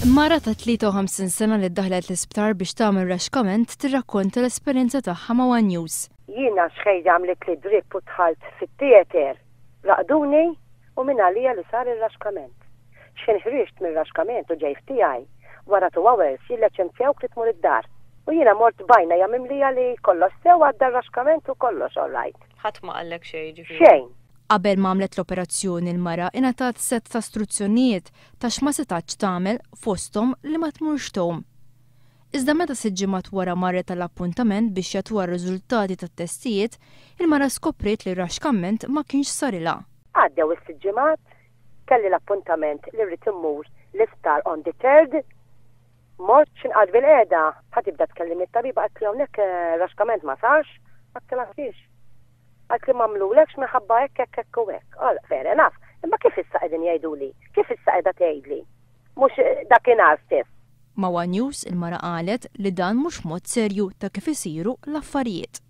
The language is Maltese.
Mara ta' 53 sena li ddaħlet l-isptar biex tagħmel raxkament tirrakkonta l-esperjenza tagħha ma' One News. Jiena xħejja għamlet li drip u tħalt fit-teater. Raqduni u minn għalija li sar ir-raxkament. X'in ħriġt mir-raxkament u ġej f'tiegħi wara 2 hours jilleċenzjaw li tmur id-dar. U jiena mort bajna jagħmel li kollox sew għadda r-raxkament u kollox all right. Ħadd ma qallek xejn ġifieri. Xejn. Qabel ma għamlet l-operazzjoni l-mara ingħatat set ta' istruzzjonijiet ta' x'ma setax tagħmel fosthom li ma tmurx tom. Iżda meta siġġimat wara marret tal-appuntament biex jagħtuha r-riżultati tat-testijiet, il-mara skopriet li r-raxkament ma kienx sarilha. Għaddew is-siġġimat, kelli l-appuntament li rrid immur l-iftar on the 3rd. Mort x'inqad bil-qiegħda ħatibda tkellim it-tabiba qed li hawnhekk raxkament ma sarx, qatt ma fiex. Għak li mamlulekx minħabba hekk u hekk. Fair enough. Imma kif issa qegħdin jgħiduli? Kif issa qiegħda tgħidli? Mhux dakinhar stess. Ma' One News il-mara qalet li dan mhux mod serju ta' kif isiru l-affarijiet.